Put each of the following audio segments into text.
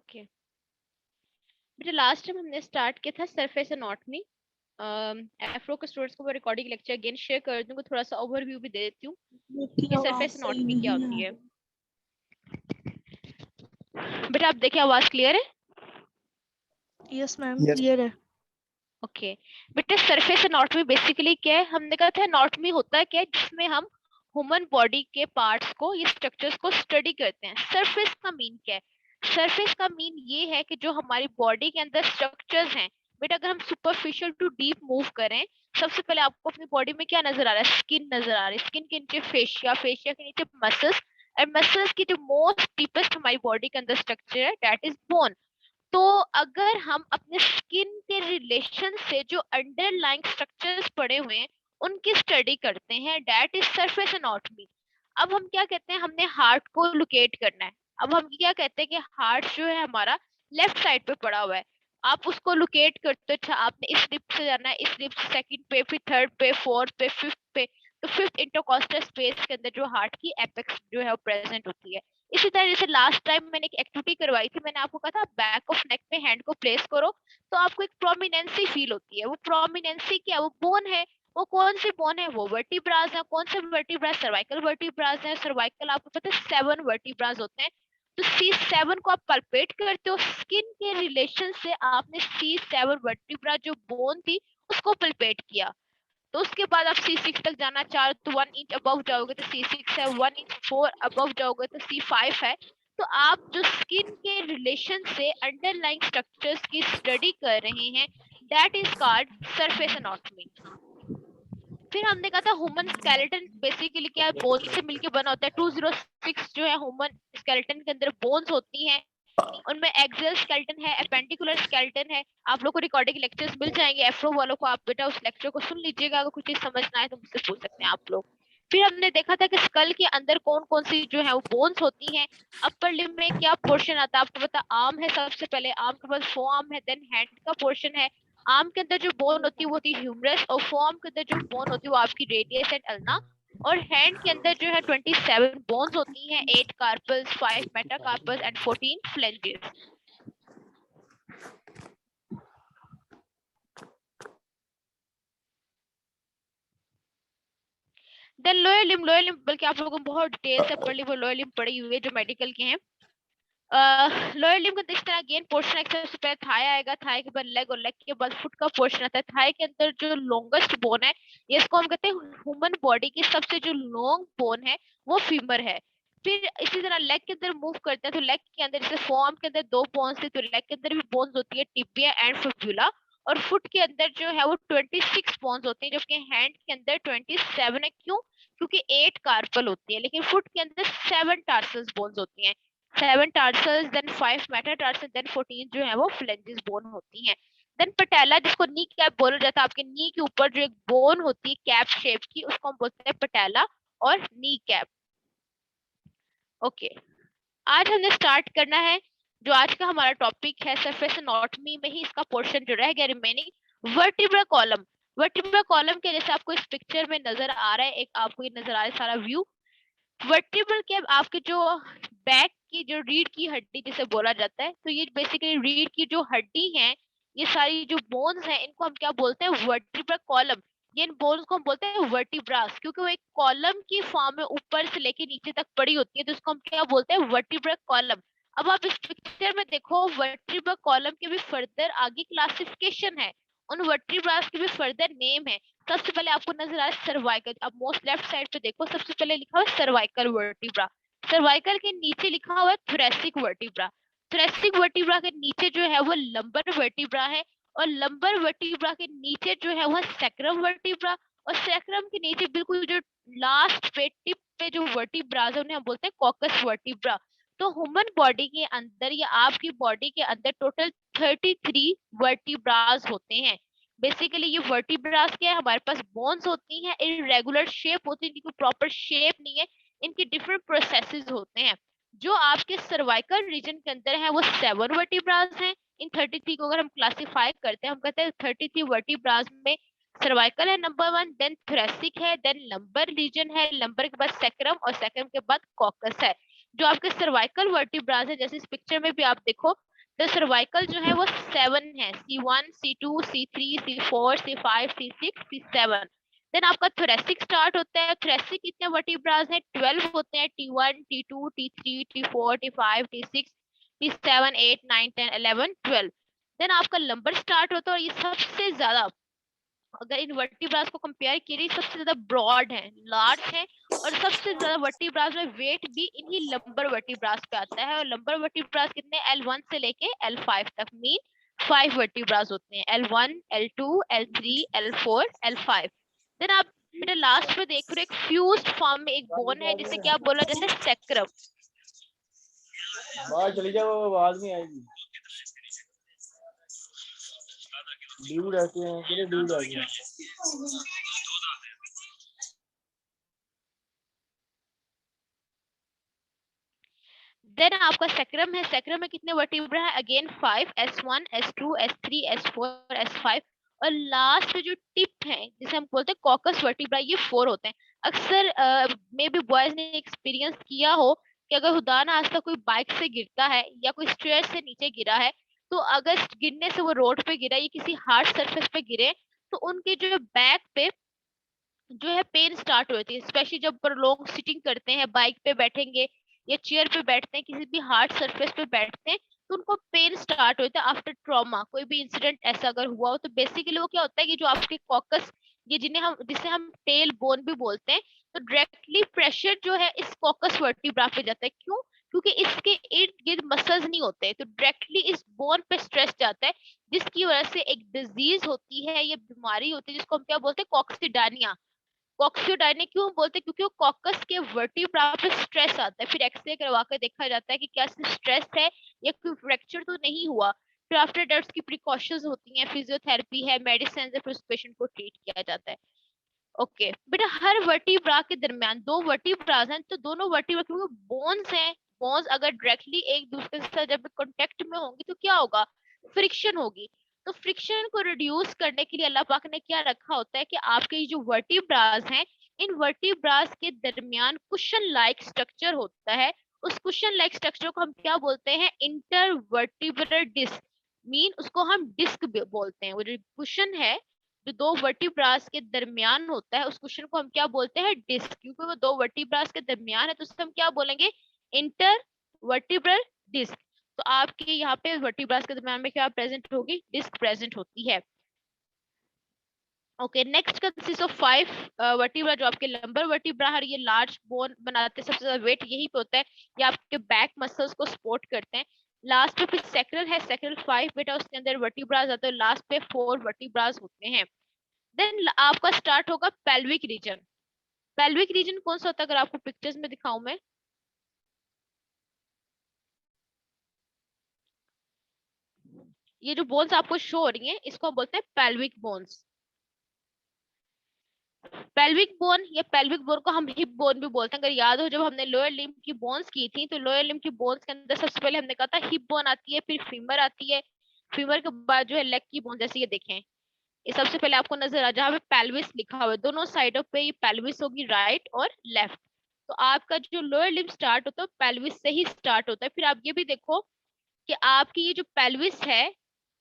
Okay बेटा, last time हमने start किया था सरफेस एनाटॉमी। एफ्रो के स्टूडेंट्स को मैं रिकॉर्डिंग लेक्चर अगेन शेयर कर दूंगी, थोड़ा सा ओवरव्यू भी दे देती हूँ कि आवाज सरफेस सही एनाटॉमी क्या नहीं होती आ है। रही। बेटा आप देखिए, आवाज क्लियर है? यस मैम, क्लियर है। ओके बेटा, सरफेस एनाटॉमी बेसिकली क्या है? हमने कहा था एनाटॉमी होता क्या है, जिसमें हम ह्यूमन बॉडी के पार्ट्स को, ये स्ट्रक्चर्स को स्टडी करते हैं। सरफेस का मीन क्या है? सरफेस का मीन ये है कि जो हमारी बॉडी के अंदर स्ट्रक्चर्स हैं। बेटा अगर हम सुपरफिशियल टू डीप मूव करें, सबसे पहले आपको अपनी बॉडी में क्या नजर आ रहा है? स्किन नजर आ रही है। स्किन के नीचे फेशिया, फेशिया के नीचे मसल्स, और मसल्स की जो मोस्ट डीपेस्ट हमारी बॉडी के अंदर स्ट्रक्चर है, दैट इज बोन। तो अगर हम अपने स्किन के रिलेशन से जो अंडरलाइंग स्ट्रक्चर्स पड़े हुए हैं उनकी स्टडी करते हैं, दैट इज सरफेस एनाटॉमी। अब हम क्या कहते हैं, हमने हार्ट को लोकेट करना है। अब हम क्या कहते हैं कि हार्ट जो है हमारा लेफ्ट साइड पे पड़ा हुआ है। आप उसको लोकेट करते हो, अच्छा आपने इस रिप से जाना है, इस रिप से सेकंड पे, फिर थर्ड पे, फोर्थ पे, फिफ्थ पे। तो फिफ्थ इंटरकॉस्टल स्पेस के अंदर जो हार्ट की एपेक्स जो है वो प्रेजेंट होती है। इसी तरह जैसे लास्ट टाइम मैंने एक एक्टिविटी करवाई थी, मैंने आपको कहा था बैक ऑफ नेक पे हैंड को प्लेस करो, तो आपको एक प्रोमिनेंसी फील होती है। वो प्रोमिनेंसी क्या है? वो बोन है। वो कौन सी बोन है? वो वर्टिब्रास है। कौन से वर्टिब्रास? सर्वाइकल वर्टिब्रास है। सर्वाइकल आपको पता है 7 वर्टिब्रास होते हैं। तो C7 को आप पल्पेट करते हो, स्किन के रिलेशन से आपने C7 वर्टिब्रा जो बोन थी उसको पल्पेट किया। तो उसके बाद आप C6 तक जाना चाहो तो 1 इंच अबव जाओगे तो C6 है, 1 इंच 4 अबव जाओगे तो C5 है। तो आप जो स्किन के रिलेशन से अंडरलाइंग स्ट्रक्चर्स की स्टडी कर रहे हैं, that is called surface anatomy. फिर हमने कहा था ह्यूमन स्केलेटन बेसिकली क्या है? बोन से मिलके बना होता है। 206 जो है ह्यूमन स्केलेटन के अंदर बोन्स होती हैं। उनमें एक्सियल स्केलेटन है, एपेंडिकुलर स्केलेटन है। आप लोग को रिकॉर्डिंग लेक्चर्स मिल जाएंगे एफ्रो वालों को, आप बेटा उस लेक्चर को सुन लीजिएगा। अगर कुछ चीज समझ ना आए तो मुझसे पूछ सकते हैं आप लोग। फिर हमने देखा था कि स्कल के अंदर कौन कौन सी जो है वो बोन्स होती हैं। अपर लिम्ब में क्या पोर्शन आता है आपको पता? आर्म है, सबसे पहले आर्म के बाद फोर आर्म है, देन हैंड का पोर्शन है। आर्म के अंदर जो बोन होती है वो होती है ह्यूमरस, और फोर आर्म के अंदर जो बोन होती है वो आपकी रेडियस एंड अल्ना। और हैंड के अंदर जो है 27 बोन्स होती हैं, 8 carpals, 5 metacarpals and 14 phalanges. Then lower limb, lower limb बल्कि आप लोगों को बहुत डिटेल से पढ़ ली, वो लोअर लिम्ब पढ़ी हुई है जो मेडिकल के हैं। लोअर लिम्ब का इस तरह गेन पोर्शन है, सबसे पहले थाई आएगा, थाई के बाद लेग, और लेग के बाद फुट का पोर्शन आता है। थाई के अंदर जो लॉन्गेस्ट बोन है, इसको हम कहते हैं ह्यूमन बॉडी की सबसे जो लॉन्ग बोन है वो फीमर है। फिर इसी तरह लेग के अंदर मूव करते हैं, तो लेग के अंदर जैसे फॉर्म के अंदर 2 बोन्स थी, तो लेग के अंदर भी बोन्स होती है, टिबिया एंड फिब्युला। और फुट के अंदर जो है वो 26 बोन्स होती है, जबकि हैंड के अंदर 27 है। क्यों? क्योंकि 8 कार्पल होती है, लेकिन फुट के अंदर 7 टार्सल्स बोन्स होती हैं। 7 टार्सल्स, देन 5 मेटाटार्सल, देन 14 जो है वो फ्लेंजेस बोन होती हैं। देन पटेला, जिसको नी कैप बोला जाता है, आपके नी के ऊपर जो एक बोन होती है कैप शेप की, उसको हम बोलते हैं पटेला और नी कैप। ओके, आज हमने स्टार्ट करना है जो आज का हमारा टॉपिक है सरफेस एनाटॉमी में ही इसका पोर्शन जो रह गया remaining, vertebral column. Vertebral column के जैसे आपको इस पिक्चर में नजर आ रहा है, एक आपको ये नजर आ रहा है सारा व्यू। वर्टिब्रल के आपके जो बैक की जो रीढ़ की हड्डी जिसे बोला जाता है, तो ये बेसिकली रीढ़ की जो हड्डी है, ये सारी जो बोन्स हैं इनको हम क्या बोलते हैं? Vertebral column. ये इन बोन्स को हम बोलते हैं वर्टिब्रास, क्योंकि वो एक कॉलम की फॉर्म में ऊपर से लेके नीचे तक पड़ी होती है, तो इसको हम क्या बोलते हैं? Vertebral column. अब आप इस पिक्चर में देखो, वर्टिब्रल कॉलम के भी फर्दर आगे क्लासिफिकेशन है, उन वर्टिब्रास के भी फर्दर नेम है। सबसे पहले आपको नजर आ रहा है सर्वाइकल, अब मोस्ट लेफ्ट साइड पे देखो, सबसे पहले लिखा हुआ है सर्वाइकल वर्टिब्रा। सर्वाइकल के नीचे लिखा हुआ है थोरैसिक वर्टिब्रा। थोरैसिक वर्टिब्रा के नीचे जो है वो लंबर वर्टिब्रा है, और लंबर वर्टिब्रा के नीचे जो है वह सैक्रम वर्टिब्रा, और सैक्रम के नीचे बिल्कुल जो लास्ट पे टिप पे जो वर्टिब्रास है उन्हें हम बोलते हैं कॉकस वर्टिब्रा। तो ह्यूमन बॉडी के अंदर या आपकी बॉडी के अंदर टोटल 33 वर्टिब्रास होते हैं। बेसिकली ये वर्टिब्रास क्या है? हमारे पास बोन्स होती हैं, इरेगुलर शेप होती है, इनकी प्रॉपर शेप नहीं है, इनके डिफरेंट प्रोसेसेस होते हैं। जो आपके सर्वाइकल रीजन के अंदर है वो 7 वर्टिब्रास हैं। इन 33 को अगर हम क्लासिफाई करते हैं, हम कहते हैं 33 वर्टिब्रास में सर्वाइकल है नंबर 1, देन थोरैसिक है, देन लंबर रीजन है, लंबर के बाद सैक्रम, और सैक्रम के बाद कॉकस है। जो आपके सर्वाइकल वर्टिब्रास है, जैसे इस पिक्चर में भी आप देखो, तो सर्वाइकल जो है वो 7 है, C1, C2, C3, C4, C5, C6, C7। Then आपका थोरेसिक स्टार्ट होता है। थोरेसिक कितने वर्टिब्रास हैं? 12 होते हैं, T1, T2, T3, T4, T5, T6, T7, 8, 9, 10, 11, 12। Then आपका लंबर स्टार्ट होता है, और ये सबसे ज्यादा, अगर इन वर्टिब्रास को कंपेयर किए, सबसे ज्यादा ब्रॉड है, लार्ज है, और सबसे ज्यादा वर्टिब्रास में वेट भी इन्हीं लंबर वर्टिब्रास पे आता है। और लंबर वर्टिब्रास कितने? L1 से लेके L5 तक, मीन 5 वर्टिब्रास होते हैं, L1, L2, L3, L4, L5। Then आप बेटा लास्ट में देख रहे हो एक फ्यूज्ड फॉर्म में एक बोन है, जिसे क्या बोला जाता है? सैक्रम। बाहर चली जाओ, आवाज नहीं आएगी। ड्यूड आते हैं, कितने ड्यूड आते हैं? देन आपका सैक्रम है। सैक्रम में कितने वर्टिब्रा है? Again 5, S1, S2, S3, S4, S5। और लास्ट जो टिप है, जिसे हम बोलते हैं कॉकस वर्टिब्रा, ये 4 होते हैं। अक्सर मे बी बॉयज ने एक्सपीरियंस किया हो कि अगर खुदा ना आज तक कोई बाइक से गिरता है या कोई स्टेयर से नीचे गिरा है, तो अगर गिरने से वो रोड पे गिरा या किसी हार्ड सरफेस पे गिरे, तो उनके जो बैक पे जो है पेन स्टार्ट होती है। स्पेशली जब लोग सिटिंग करते हैं, बाइक पे बैठेंगे या चेयर पे बैठते हैं, किसी भी हार्ड सरफेस पे बैठते हैं, तो उनको पेन स्टार्ट होता है आफ्टर ट्रॉमा। कोई भी इंसिडेंट ऐसा अगर हुआ हो, तो बेसिकली वो क्या होता है कि जो आपके कॉकस, ये जिसे हम टेल बोन भी बोलते हैं, तो डायरेक्टली प्रेशर जो है इस कॉकस वर्टिब्रा पे जाता है। क्यों? क्योंकि इसके इर्द गिर्द मसल्स नहीं होते, तो डायरेक्टली इस बोन पे स्ट्रेस जाता है, जिसकी वजह से एक डिजीज होती है, ये बीमारी होती है, जिसको हम क्या बोलते हैं? कॉक्सिडानिया। कॉक्सियोडाइनिक क्यों बोलते हैं? क्योंकि वो कॉकस के वर्टिब्रा पे स्ट्रेस आता है। फिर एक्सरे करवा कर देखा जाता है कि क्या स्ट्रेस है या कोई फ्रैक्चर तो नहीं हुआ। फिर आफ्टर दैट उसकी प्रिकॉशंस होती हैं, फिजियोथेरेपी है, मेडिसिन है, फिर उस पेशेंट को ट्रीट किया जाता है। ओके बेटा, हर वर्टिब्रा के दरमियान 2 वर्टिब्रास हैं, तो दोनों वर्टिब्रा क्योंकि बोन्स हैं, बोन्स अगर डायरेक्टली एक दूसरे के साथ जब कांटेक्ट में होंगी तो क्या होगा? फ्रिक्शन होगी। तो फ्रिक्शन को रिड्यूस करने के लिए अल्लाह पाक ने क्या रखा होता है कि आपके ये जो वर्टिब्रास हैं, इन वर्टिब्रास के दरमियान कुशन लाइक स्ट्रक्चर होता है। उस कुशन लाइक स्ट्रक्चर को हम क्या बोलते हैं? इंटरवर्टिब्रल डिस्क, मीन उसको हम डिस्क बोलते हैं। वो जो कुशन है जो 2 वर्टिब्रास के दरमियान होता है, उस कुशन को हम क्या बोलते हैं? डिस्क। क्योंकि वो 2 वर्टिब्रास के दरमियान है, तो उसे हम क्या बोलेंगे? Intervertebral disc. तो आपके यहाँ पे वर्टिब्रास के दरमियान में क्या प्रेजेंट होगी? डिस्क प्रेजेंट होती है। Okay, next consist of 5 vertebra, जो आपके लंबर वर्टिब्रा है, ये लार्ज बोन बनाते हैं, सबसे ज्यादा वेट यही पे होता है, ये आपके बैक मसल्स को सपोर्ट करते हैं। लास्ट पे फिर सैक्रल है, सैक्रल 5 बेटा, उसके अंदर वर्टिब्रास आते हैं, लास्ट पे 4 वर्टिब्रास होते हैं। देन आपका स्टार्ट होगा पेल्विक रीजन। पेल्विक रीजन कौन सा होता है? अगर आपको पिक्चर्स में दिखाऊं मैं, ये जो बोन्स आपको शो हो रही हैं, इसको हम बोलते हैं पेल्विक बोन्स। पेल्विक बोन या पेल्विक बोन को हम हिप बोन भी बोलते हैं। अगर याद हो, जब हमने लोअर लिम्ब की बोन्स की थी, तो लोअर लिम्ब की बोन्स के अंदर सबसे पहले हमने कहा था हिप बोन आती है, फिर फीमर आती है, फीमर के बाद जो है लेग की बोन, जैसे ये देखें, ये सबसे पहले आपको नजर आ, जहाँ पे पेल्विस लिखा हुआ है, दोनों साइडों पे ये पेल्विस होगी, राइट और लेफ्ट। तो आपका जो लोअर लिम्ब स्टार्ट होता है पेल्विस से ही स्टार्ट होता है। फिर आप ये भी देखो कि आपकी ये जो पेल्विस है,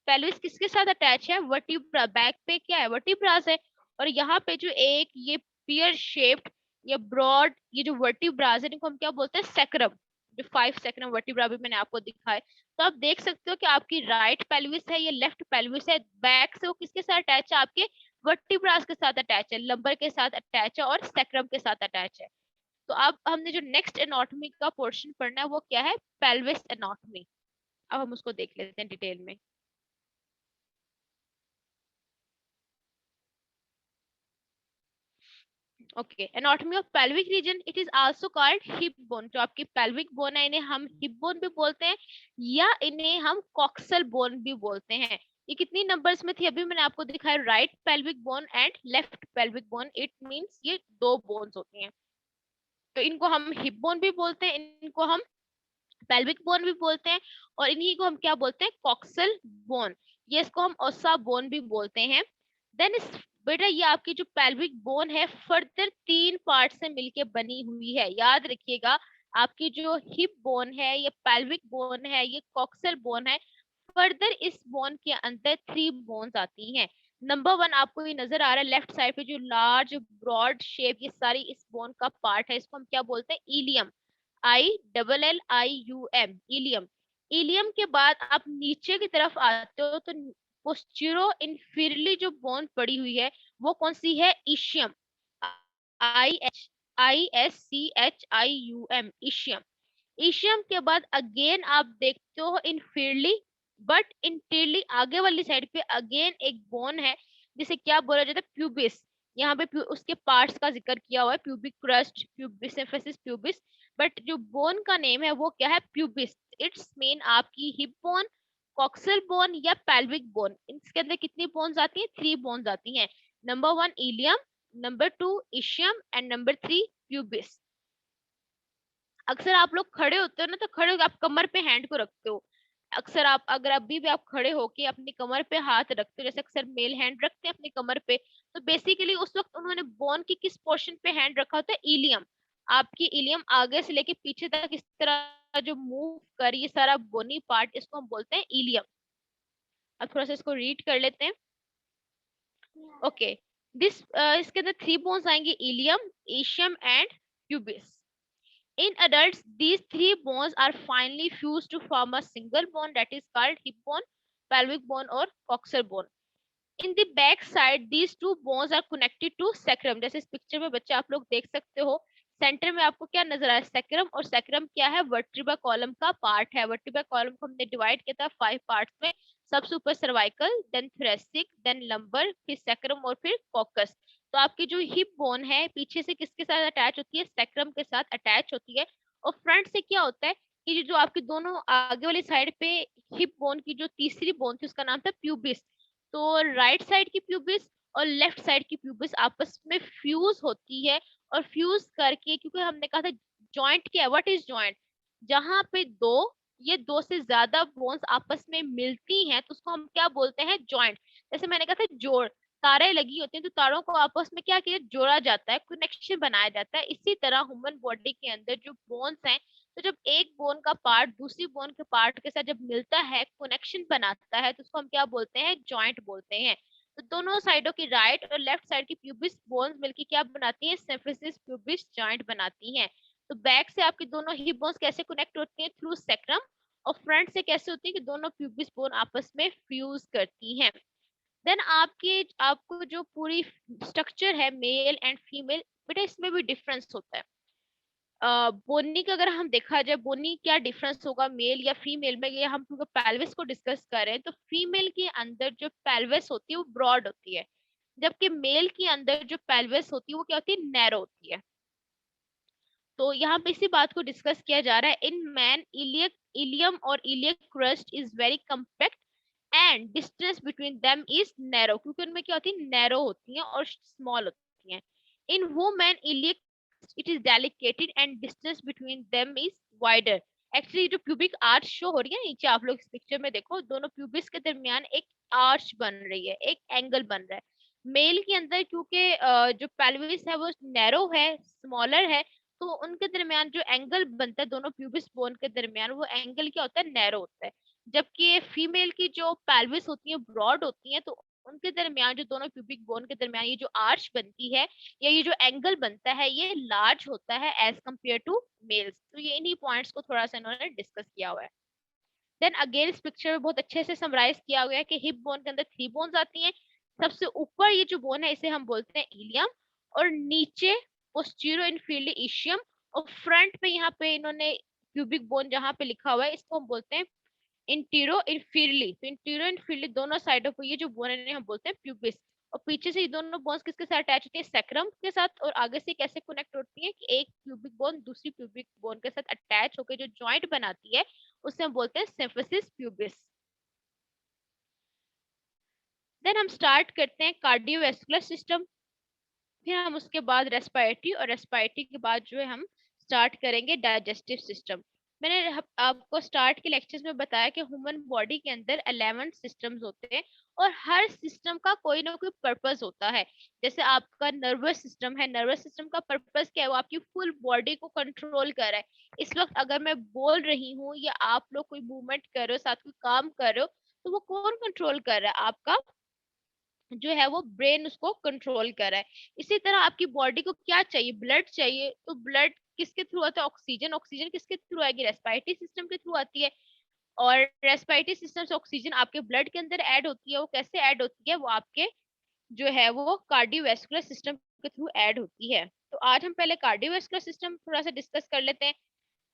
पेल्विस किसके साथ अटैच है? वर्टिब्रा। बैक पे क्या है? वर्टिब्रास है। और यहाँ पे जो एक ये पियर शेप्ड या ब्रॉड ये जो वर्टिब्रास है, इनको हम क्या बोलते हैं? सैक्रम। जो 5 सैक्रम वर्टिब्रा भी मैंने आपको दिखाए, तो आप देख सकते हो कि आपकी राइट पेल्विस है, ये लेफ्ट पेल्विस है। बैक से वो किसके साथ अटैच है? आपके वर्टिब्रास के साथ अटैच है, लंबर के साथ अटैच है और सैक्रम के साथ अटैच है। तो अब हमने जो नेक्स्ट एनाटॉमी का पोर्शन पढ़ना है वो क्या है? Pelvis anatomy. अब हम उसको देख लेते हैं डिटेल में। Okay, anatomy of pelvic region, it is also called hip bone. जो आपकी पेल्विक बोन है, इन्हें हम हिप बोन भी बोलते हैं, या इन्हें हम कॉक्सल बोन भी बोलते हैं। ये कितनी नंबर्स में थी? अभी मैंने आपको दिखाया, right pelvic bone and left pelvic bone. It means ये 2 बोन्स होती हैं। तो इनको हम हिप बोन भी बोलते हैं, इनको हम पेल्विक बोन भी बोलते हैं, और इन्हीं को हम क्या बोलते हैं? Coxal bone. ये इसको हम ओसा बोन भी बोलते हैं। देन इस बेटा, ये आपकी जो पेल्विक बोन है, फर्दर 3 पार्ट से मिलके बनी हुई है। याद रखिएगा, आपकी जो हिप बोन है, ये पेल्विक बोन है, ये कॉक्सल बोन है, फर्दर इस बोन के अंदर 3 बोन्स आती हैं। नंबर 1 आपको ये नजर आ रहा है लेफ्ट साइड पे, जो लार्ज ब्रॉड शेप, ये सारी इस बोन का पार्ट है, इसको हम क्या बोलते हैं? इलियम। ILLIUM, ilium. इलियम के बाद आप नीचे की तरफ आते हो तो पोस्टीरो इंफीरियरली जो बोन पड़ी हुई है वो कौन सी है? इशियम। ISCHIUM, ischium. इशियम के बाद अगेन आप देखते हो इंफीरियरली बट इंटीरियरली आगे वाली साइड पे अगेन एक बोन है जिसे क्या बोला जाता है? प्यूबिस। यहाँ पे उसके पार्ट्स का जिक्र किया हुआ है, pubic crust, pubis emphasis, pubis, but जो बोन का नेम है वो क्या है? प्यूबिस। इट्स मीन आपकी हिप बोन, कॉक्सल बोन या पेल्विक बोन। इसके अंदर कितनी बोन्स आती हैं? 3 बोन्स आती हैं। Number 1 ilium, number 2 ischium and number 3 pubis. अक्सर आप लोग खड़े होते हो ना, तो खड़े होकर आप कमर पे हैंड को रखते हो। अक्सर आप अगर अभी भी आप खड़े होके अपनी कमर पे हाथ रखते हो, जैसे अक्सर मेल हैंड रखते हैं अपनी कमर पे, तो बेसिकली उस वक्त उन्होंने बोन की किस पोर्शन पे हैंड रखा होता है? इलियम। आपकी इलियम आगे से लेके पीछे तक इस तरह जो मूव कर, ये सारा बोनी पार्ट, इसको हम बोलते हैं इलियम। अब थोड़ा सा इसको रीड कर लेते हैं। ओके, इसके अंदर 3 बोन्स आएंगे, ilium, ischium and pubis. In adults, these 3 bones are finally fused to form a single bone that is called hip bone, pelvic bone or coxal bone. In the back side, these 2 bones are connected to sacrum. जैसे इस picture में बच्चे आप लोग देख सकते हो, centre में आपको क्या नजर आ रहा है? सैक्रम। और सैक्रम क्या है? वर्टिब्रा कॉलम का पार्ट है। वर्टिब्रा कॉलम को हमने डिवाइड किया था 5 पार्ट्स में। सबसे ऊपर cervical, then thoracic, then lumbar, फिर सैक्रम और फिर कॉकस। तो आपकी जो हिप बोन है पीछे से किसके साथ अटैच होती है? सैक्रम के साथ अटैच होती है। और फ्रंट से क्या होता है कि जो आपकी दोनों आगे वाली साइड पे हिप बोन की जो तीसरी बोन थी उसका नाम था प्यूबिस। तो राइट साइड की प्यूबिस और लेफ्ट साइड की प्यूबिस आपस में फ्यूज होती है। और फ्यूज करके, क्योंकि हमने कहा था जॉइंट क्या है? What is joint? जहां पे दो से ज्यादा बोन्स आपस में मिलती हैं तो उसको हम क्या बोलते हैं? जॉइंट। जैसे मैंने कहा था जोड़, तारें लगी होती हैं तो तारों को आपस में क्या किया? जोड़ा जाता है, कनेक्शन बनाया जाता है। इसी तरह ह्यूमन बॉडी के अंदर जो बोन्स हैं, तो जब एक बोन का पार्ट दूसरी बोन के पार्ट के साथ जब मिलता है, कनेक्शन बनाता है, तो उसको हम क्या बोलते हैं? जॉइंट बोलते हैं। तो दोनों साइडों की राइट और लेफ्ट साइड की प्यूबिस बोन्स मिलकर क्या बनाती हैं? सिम्फिसिस प्यूबिस जॉइंट बनाती हैं। तो बैक से आपकी दोनों हिप बोन्स कैसे कनेक्ट होती हैं? Through sacrum. और फ्रंट से कैसे होती है कि दोनों प्यूबिस बोन आपस में फ्यूज करती हैं। देन आपको जो पूरी स्ट्रक्चर है मेल एंड फीमेल, बेटा इसमें भी डिफरेंस होता है। बोनी का अगर हम देखा जाए, बोनी क्या डिफरेंस होगा मेल या फीमेल में, ये हम क्योंकि पेल्विस को डिस्कस कर रहे हैं, तो फीमेल के अंदर जो पेल्विस होती है वो ब्रॉड होती है, जबकि मेल के अंदर जो पेल्विस होती है वो क्या होती है? नैरो होती है। तो यहाँ पे इसी बात को डिस्कस किया जा रहा है। इन मैन इलियम और iliac crust is very compact and distance between them is narrow, क्योंकि उनमें क्या होती है? नैरो होती हैं और स्मॉल होती हैं। In women iliac it is delicated and distance between them is wider. Actually जो प्यूबिक आर्च शो हो रही है नीचे, आप लोग इस पिक्चर में देखो, दोनों प्यूबिस के दरमियान एक आर्च बन रही है, एक एंगल बन रहा है। मेल के अंदर क्योंकि जो पेल्विस है वो नैरो है, स्मॉलर है, तो उनके दरमियान जो एंगल बनता है दोनों प्यूबिस बोन के दरमियान, वो एंगल क्या होता है? नैरो होता है। जबकि फीमेल की जो पेल्विस होती है ब्रॉड होती है, तो उनके दरमियान जो दोनों प्यूबिक बोन के दरमियान ये जो आर्च बनती है या ये जो एंगल बनता है ये लार्ज होता है एज कम्पेयर टू मेल्स। तो ये इन्हीं पॉइंट्स को थोड़ा सा इन्होंने डिस्कस किया हुआ है। देन अगेन इस पिक्चर में बहुत अच्छे से समराइज किया गया है कि हिप बोन के अंदर 3 बोन्स आती हैं। सबसे ऊपर ये जो बोन है इसे हम बोलते हैं इलियम, और नीचे पोस्टीरियर इंफीरियरली इशियम, और फ्रंट पे यहाँ पे इन्होंने प्यूबिक बोन जहाँ पे लिखा हुआ है इसको हम बोलते हैं इंटीरो इंफीरियरली। तो इंटीरो इंफीरियरली दोनों साइडों पर ये जो बोन है हम बोलते हैं प्यूबिस। और पीछे से ये दोनों बोन्स किसके साथ अटैच होती है? सैक्रम के साथ। और आगे से कैसे कनेक्ट होती है कि एक प्यूबिक बोन दूसरी प्यूबिक बोन के साथ अटैच होकर जो जॉइंट बनाती है उसे हम बोलते हैं सिम्फिसिस प्यूबिस। देन हम स्टार्ट करते हैं कार्डियोवैस्कुलर सिस्टम, फिर हम उसके बाद रेस्पिरेटरी, और रेस्पिरेटरी के बाद जो है हम स्टार्ट करेंगे डाइजेस्टिव सिस्टम। मैंने आपको स्टार्ट के लेक्चर्स में बताया कि ह्यूमन बॉडी के अंदर 11 सिस्टम्स होते हैं और हर सिस्टम का कोई ना कोई पर्पस होता है। जैसे आपका नर्वस सिस्टम है, नर्वस सिस्टम का पर्पस क्या है? वो आपकी फुल बॉडी को कंट्रोल कर रहा है। इस वक्त अगर मैं बोल रही हूँ या आप लोग कोई मूवमेंट कर रहे हो, साथ में काम कर रहे हो, तो वो कौन कंट्रोल कर रहा है? आपका जो है वो ब्रेन उसको कंट्रोल कर रहा है। इसी तरह आपकी बॉडी को क्या चाहिए? ब्लड चाहिए, तो ब्लड किसके थ्रू आता है? ऑक्सीजन। ऑक्सीजन किसके थ्रू आएगी? रेस्पिरेटरी सिस्टम के थ्रू आती है। और रेस्पिरेटरी सिस्टम से ऑक्सीजन आपके ब्लड के अंदर ऐड होती है। वो कैसे ऐड होती है? वो आपके जो है वो कार्डियोवैस्कुलर सिस्टम के थ्रू ऐड होती है। तो आज हम पहले कार्डियोवैस्कुलर सिस्टम थोड़ा सा डिस्कस कर लेते हैं,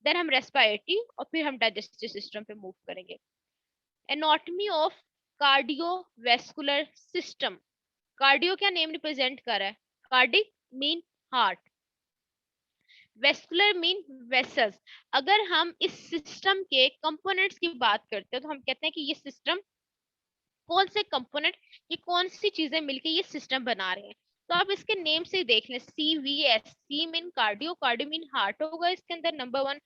देन हम रेस्पिरेटरी और फिर हम डाइजेस्टिव सिस्टम पे मूव करेंगे। Anatomy of cardiovascular system. Cardio क्या नेम रिप्रेजेंट कर रहा है? Cardiac mean heart, vascular mean vessels. अगर हम इस सिस्टम के कंपोनेंट्स की बात करते हैं तो हम कहते हैं कि ये सिस्टम कौन से कंपोनेंट, ये कौन सी चीजें मिलकर ये सिस्टम बना रहे हैं। तो आप इसके नेम से देख लें, CVS, C mean cardio, cardio mean heart होगा इसके अंदर नंबर 1।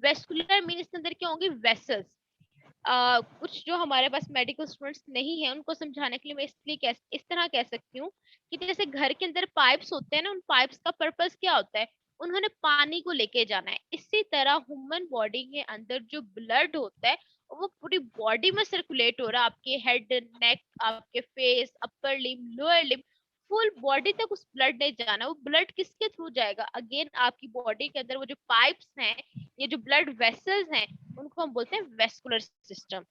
वेस्कुलर मीन इसके अंदर क्या होंगे? वेसल्स। कुछ जो हमारे पास मेडिकल स्टूडेंट्स नहीं है उनको समझाने के लिए मैं इसलिए इस तरह कह सकती हूँ कि जैसे घर के अंदर पाइप्स होते हैं ना, उन पाइप्स का पर्पस क्या होता है? उन्होंने पानी को लेके जाना है। इसी तरह ह्यूमन बॉडी के अंदर जो ब्लड होता है वो पूरी बॉडी में सर्कुलेट हो रहा है। आपके हेड, नेक, आपके फेस, अपर लिम, लोअर लिम, फुल बॉडी तक उस ब्लड ने जाना है। वो ब्लड किसके थ्रू जाएगा? अगेन आपकी बॉडी के अंदर वो जो पाइप्स हैं, ये जो ब्लड वेसल्स हैं, उनको हम बोलते हैं vascular system.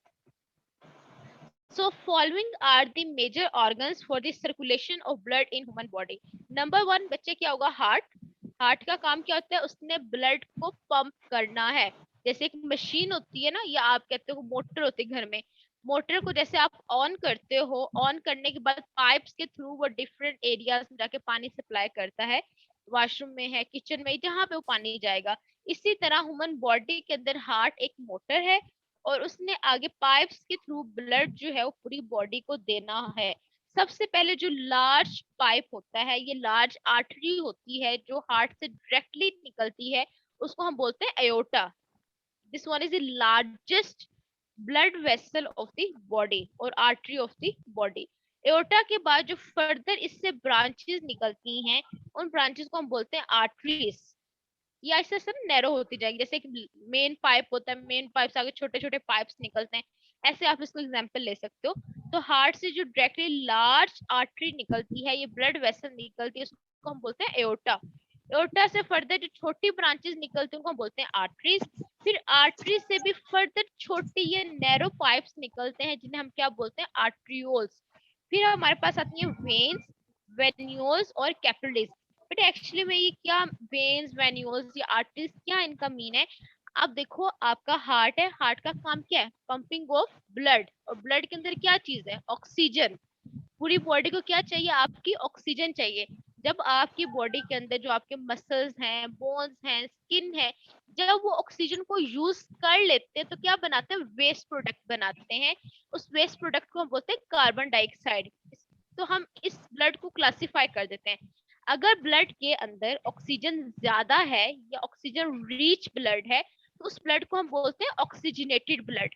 So following are the major organs for the circulation of blood in human body. Number 1 बच्चे क्या होगा? हार्ट। हार्ट का काम क्या होता है? उसने ब्लड को पंप करना है। जैसे एक मशीन होती है ना, या आप कहते हो मोटर होती है घर में, मोटर को जैसे आप ऑन करते हो, ऑन करने के बाद पाइप्स के थ्रू वो डिफरेंट एरियाज में जाके पानी सप्लाई करता है। वॉशरूम में है, किचन में, जहां पे वो पानी जाएगा। इसी तरह ह्यूमन बॉडी के अंदर हार्ट एक मोटर है और उसने आगे पाइप्स के थ्रू ब्लड जो है वो पूरी बॉडी को देना है। सबसे पहले जो लार्ज पाइप होता है, ये लार्ज आर्टरी होती है जो हार्ट से डायरेक्टली निकलती है, उसको हम बोलते हैं aorta. This one is the largest blood vessel of the body और artery of the body. Aorta के बाद जो फर्दर इससे ब्रांचेस निकलती हैं, उन ब्रांचेस को हम बोलते हैं आर्टरीज। ये ऐसे ऐसे नैरो होती जाएगी। जैसे एक मेन पाइप होता है, मेन पाइप से आगे छोटे छोटे पाइप्स निकलते हैं, ऐसे आप इसको एग्जांपल ले सकते हो। तो हार्ट से जो डायरेक्टली लार्ज आर्टरी निकलती है, ये ब्लड वेसल निकलती है, उसको हम बोलते हैं एओर्टा। एओर्टा से फर्दर जो छोटी ब्रांचेस निकलती हैं उनको हम बोलते हैं आर्टरीज। फिर आर्टरी से भी फर्दर छोटी ये नैरो पाइप्स निकलते हैं जिन्हें हम क्या बोलते हैं? आर्ट्रियोल्स। फिर हमारे पास आती है वेन्स, वेन्यूल्स और कैपिलरीज। बट एक्चुअली में ये क्या वेन्स, वेन्यूल्स या आर्टरीज, क्या इनका मीन है? आप देखो, आपका हार्ट है, हार्ट का काम क्या है? Pumping of blood. और ब्लड के अंदर क्या चीज है? ऑक्सीजन। पूरी बॉडी को क्या चाहिए? आपकी ऑक्सीजन चाहिए। जब आपकी बॉडी के अंदर जो आपके मसल्स हैं, बोन्स हैं, स्किन है, जब वो ऑक्सीजन को यूज कर लेते हैं तो क्या बनाते हैं? वेस्ट प्रोडक्ट बनाते हैं। उस वेस्ट प्रोडक्ट को हम बोलते हैं कार्बन डाइऑक्साइड। तो हम इस ब्लड को क्लासिफाई कर देते हैं। अगर ब्लड के अंदर ऑक्सीजन ज्यादा है या ऑक्सीजन रिच ब्लड है तो उस ब्लड को हम बोलते हैं ऑक्सीजनेटेड ब्लड।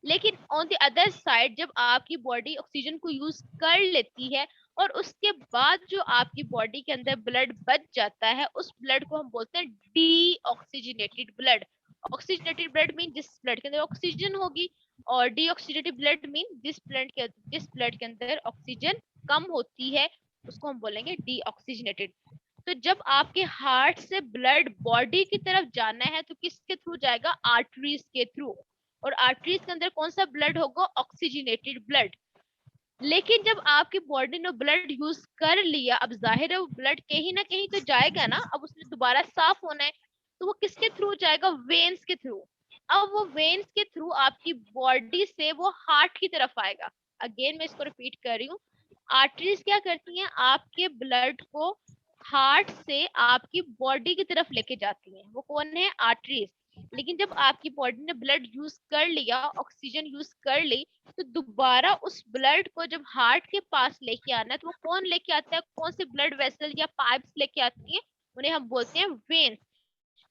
लेकिन ऑन द अदर साइड जब आपकी बॉडी ऑक्सीजन को यूज कर लेती है और उसके बाद जो आपकी बॉडी के अंदर ब्लड बच जाता है, उस ब्लड को हम बोलते हैं deoxygenated blood. Oxygenated blood mean जिस ब्लड के अंदर ऑक्सीजन होगी, और डीऑक्सीजनेटेड ब्लड मीन जिस ब्लड के अंदर ऑक्सीजन कम होती है, उसको हम बोलेंगे डीऑक्सीजनेटेड। तो जब आपके हार्ट से ब्लड बॉडी की तरफ जाना है तो किसके थ्रू जाएगा? आर्टरीज के थ्रू। और आर्टरीज के अंदर कौन सा ब्लड होगा? Oxygenated blood. लेकिन जब आपकी बॉडी ने ब्लड यूज कर लिया, अब जाहिर है वो ब्लड कहीं ना कहीं तो जाएगा ना, अब उसने दोबारा साफ होना है, तो वो किसके थ्रू जाएगा? वेन्स के थ्रू। अब वो वेन्स के थ्रू आपकी बॉडी से वो हार्ट की तरफ आएगा। अगेन मैं इसको रिपीट कर रही हूँ, आर्टरीज क्या करती हैं? आपके ब्लड को हार्ट से आपकी बॉडी की तरफ लेके जाती हैं। वो कौन है? आर्टरीज। लेकिन जब आपकी बॉडी ने ब्लड यूज कर लिया, ऑक्सीजन यूज कर ली, तो दोबारा उस ब्लड को जब हार्ट के पास लेके आना है तो वो कौन लेके आता है? कौन से ब्लड वेसल या पाइप्स लेके आती हैं? उन्हें हम बोलते हैं वेन्स।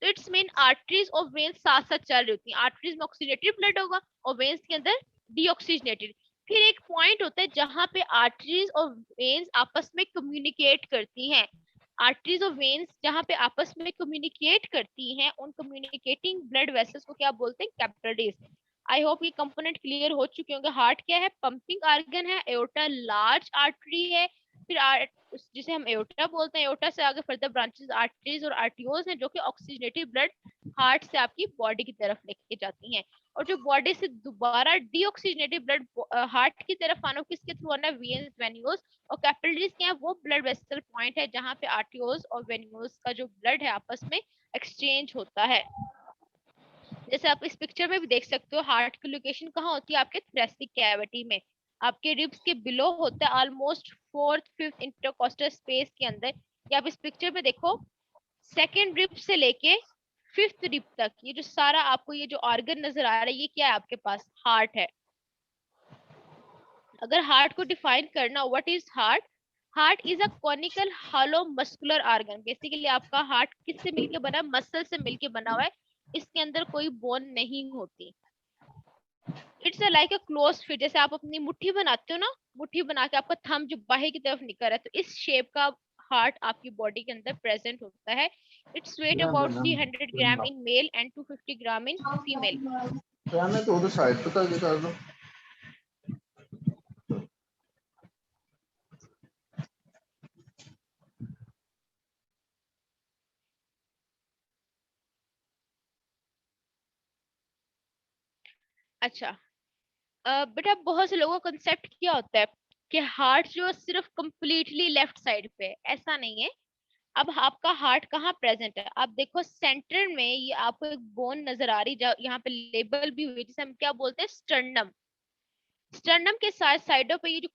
तो इट्स मीन आर्टरीज और वेन्स साथ साथ चल रही होती हैं। आर्टरीज में ऑक्सीजनेटेड ब्लड होगा और वेन्स के अंदर डीऑक्सीजनेटेड। फिर एक पॉइंट होता है जहां पे आर्टरीज और वेन्स आपस में कम्युनिकेट करती हैं। आर्टरीज और वेन्स जहां पे आपस में कम्युनिकेट करती हैं, उन कम्युनिकेटिंग ब्लड वेसल्स को क्या बोलते हैं? कैपिलरीज। आई होप ये कंपोनेंट क्लियर हो चुके होंगे। हार्ट क्या है? पंपिंग आर्गन है। एओर्टा लार्ज आर्टरी है। फिर जिसे हम एओर्टा बोलते हैं। एओर्टा से आगे फर्दर ब्रांचेस आर्टरीज और आर्टियोज हैं, जो कि ऑक्सीजनेटिव ब्लड हार्ट से आपकी बॉडी की तरफ लेके जाती हैं। और जो बॉडी से दोबारा डीऑक्सीजनेटेड ब्लड हार्ट की तरफ आना, किसके थ्रू आना? Veins, venules. और कैपिलरीज क्या है? वो ब्लड वेसल पॉइंट है जहां पे आर्टियोज और वेन्यूल्स का जो ब्लड है आपस में एक्सचेंज होता है। जैसे आप इस पिक्चर में भी देख सकते हो, हार्ट की लोकेशन कहाँ होती है? आपके थोरेसिक कैविटी में, आपके रिब्स के बिलो होता है, almost 4th 5th intercostal space के अंदर। या आप इस पिक्चर में देखो, सेकेंड रिब से लेके 5th रिब तक ये जो सारा आपको ये जो ऑर्गन नजर आ रहा है, ये क्या है? आपके पास हार्ट है। अगर हार्ट को डिफाइन करना, what is heart? Heart is a conical hollow muscular organ. Basically आपका हार्ट किससे मिलके बना है? मसल से मिलके बना हुआ है। इसके अंदर कोई बोन नहीं होती। It's like a close fit. जैसे आप अपनी मुट्ठी बनाते हो ना, मुट्ठी बना के आपका थंब जो बाहर की तरफ निकल रहा है, तो इस शेप का हार्ट आपकी बॉडी के अंदर प्रेजेंट होता है। Its weight about 300 gram in male and 250 gram in female. तो उधर साइड पे कर दो। अच्छा, बेटा बहुत से लोगों का कंसेप्ट क्या होता है कि हार्ट जो सिर्फ कंप्लीटली लेफ्ट साइड पे है। ऐसा नहीं है। अब आपका हार्ट कहाँ प्रेजेंट है? आप देखो सेंटर में ये आपको एक बोन नजर आ रही है, यहाँ पे लेबल भी हुई, जिसे हम क्या बोलते हैं? स्टर्नम। स्टर्नम के साथ साइडों पे ये जो